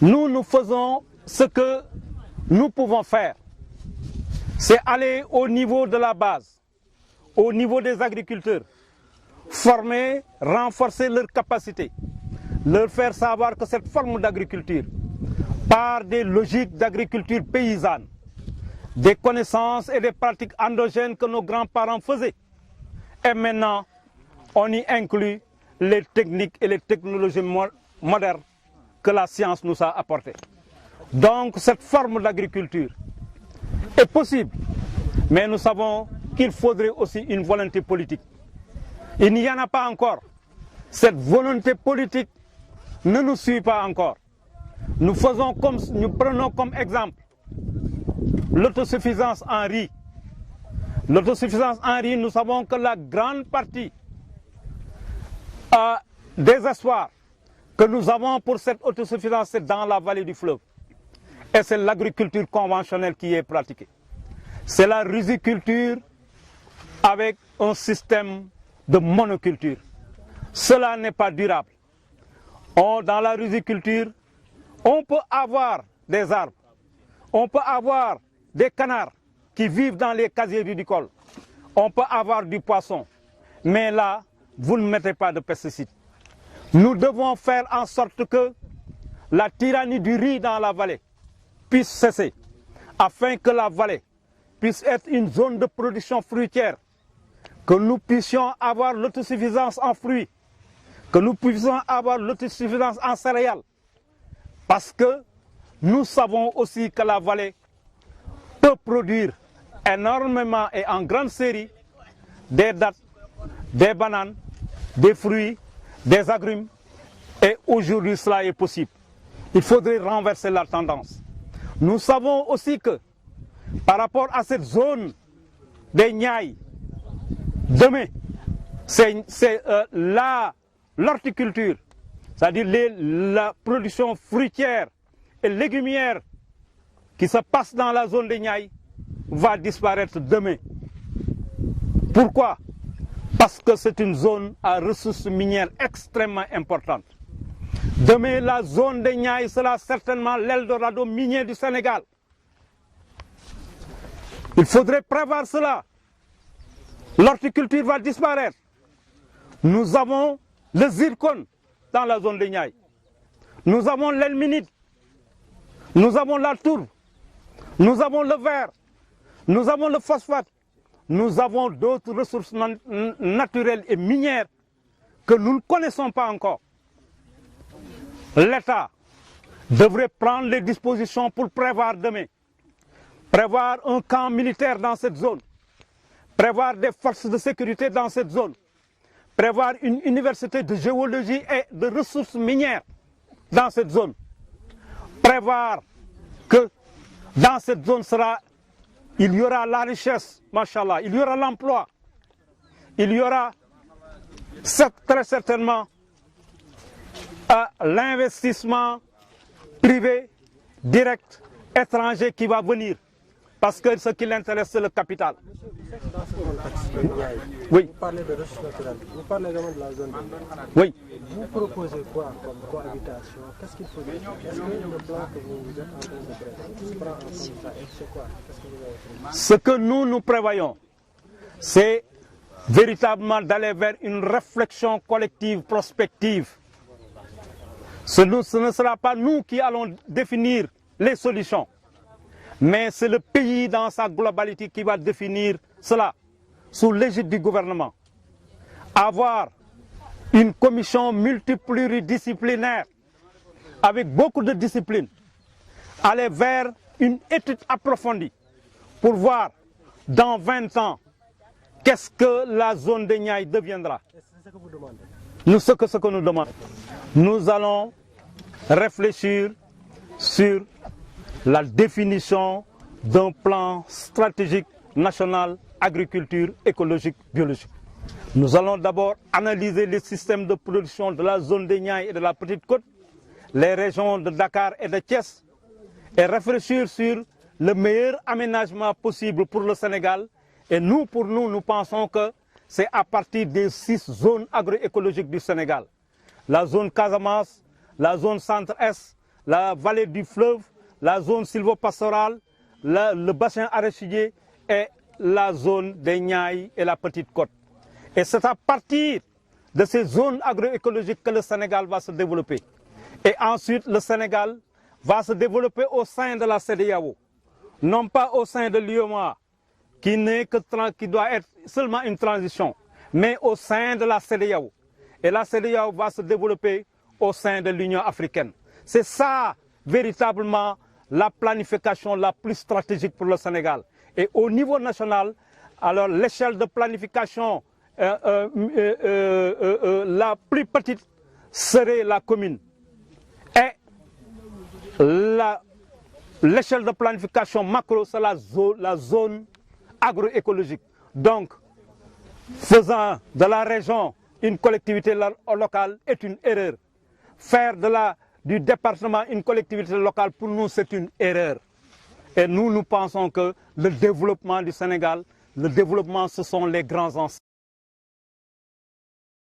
Nous faisons ce que nous pouvons faire. C'est aller au niveau de la base, au niveau des agriculteurs, former, renforcer leurs capacités, leur faire savoir que cette forme d'agriculture, par des logiques d'agriculture paysanne, des connaissances et des pratiques endogènes que nos grands-parents faisaient. Et maintenant, on y inclut les techniques et les technologies modernes que la science nous a apportées. Donc cette forme d'agriculture est possible, mais nous savons qu'il faudrait aussi une volonté politique. Il n'y en a pas encore. Cette volonté politique ne nous suit pas encore. Nous prenons comme exemple l'autosuffisance en riz. L'autosuffisance en riz, nous savons que la grande partie des espoirs que nous avons pour cette autosuffisance, c'est dans la vallée du fleuve. Et c'est l'agriculture conventionnelle qui est pratiquée. C'est la riziculture avec un système de monoculture. Cela n'est pas durable. Dans la riziculture, on peut avoir des arbres, on peut avoir des canards qui vivent dans les casiers rizicoles, on peut avoir du poisson, mais là, vous ne mettez pas de pesticides. Nous devons faire en sorte que la tyrannie du riz dans la vallée puisse cesser, afin que la vallée puisse être une zone de production fruitière, que nous puissions avoir l'autosuffisance en fruits, que nous puissions avoir l'autosuffisance en céréales, parce que nous savons aussi que la vallée peut produire énormément et en grande série des dattes, des bananes, des fruits, des agrumes, et aujourd'hui cela est possible. Il faudrait renverser la tendance. Nous savons aussi que par rapport à cette zone des Niayes, demain, c'est l'horticulture, c'est-à-dire la production fruitière et légumière qui se passe dans la zone des Niayes va disparaître demain. Pourquoi? Parce que c'est une zone à ressources minières extrêmement importantes. Demain, la zone des Niayes sera certainement l'Eldorado minier du Sénégal. Il faudrait prévoir cela. L'horticulture va disparaître. Nous avons le zircon dans la zone des Niayes. Nous avons l'elminite. Nous avons la tourbe. Nous avons le verre. Nous avons le phosphate. Nous avons d'autres ressources naturelles et minières que nous ne connaissons pas encore. L'État devrait prendre les dispositions pour prévoir demain. Prévoir un camp militaire dans cette zone. Prévoir des forces de sécurité dans cette zone. Prévoir une université de géologie et de ressources minières dans cette zone. Prévoir que dans cette zone il y aura la richesse, machallah, il y aura l'emploi, il y aura très certainement l'investissement privé, direct, étranger qui va venir. Parce que ce qui l'intéresse, c'est le capital. Oui. Vous parlez de ressources naturelles, vous parlez également de la zone de Niayes. Oui. Vous proposez quoi comme cohabitation? Qu'est-ce qu'il faut dire? Est-ce que le plan que vous êtes en train de préparer prend en compte ça? Et c'est quoi? Qu'est-ce que vous avez fait? Ce que nous prévoyons, c'est véritablement d'aller vers une réflexion collective, prospective. Ce ne sera pas nous qui allons définir les solutions, mais c'est le pays dans sa globalité qui va définir cela, sous l'égide du gouvernement. Avoir une commission multipluridisciplinaire, avec beaucoup de disciplines, aller vers une étude approfondie, pour voir dans 20 ans, qu'est-ce que la zone des Niayes deviendra. C'est ce que vous demandez? Ce que nous demandons. Nous allons réfléchir sur la définition d'un plan stratégique national agriculture écologique biologique. Nous allons d'abord analyser les systèmes de production de la zone des Niayes et de la Petite Côte, les régions de Dakar et de Thiès, et réfléchir sur le meilleur aménagement possible pour le Sénégal. Et nous pensons que c'est à partir des 6 zones agroécologiques du Sénégal. La zone Casamance, la zone centre-est, la vallée du fleuve, la zone sylvopastorale, le bassin arachidier et la zone des Niayes et la Petite Côte. Et c'est à partir de ces zones agroécologiques que le Sénégal va se développer. Et ensuite, le Sénégal va se développer au sein de la CEDEAO, non pas au sein de l'UEMOA, qui doit être seulement une transition, mais au sein de la CEDEAO. Et la CEDEAO va se développer au sein de l'Union africaine. C'est ça, véritablement, la planification la plus stratégique pour le Sénégal. Et au niveau national, alors l'échelle de planification la plus petite serait la commune. Et l'échelle de planification macro, c'est la zone agroécologique. Donc, faisant de la région une collectivité locale est une erreur. Faire du département une collectivité locale, pour nous, c'est une erreur. Et nous pensons que le développement du Sénégal, le développement, ce sont les grands ensembles.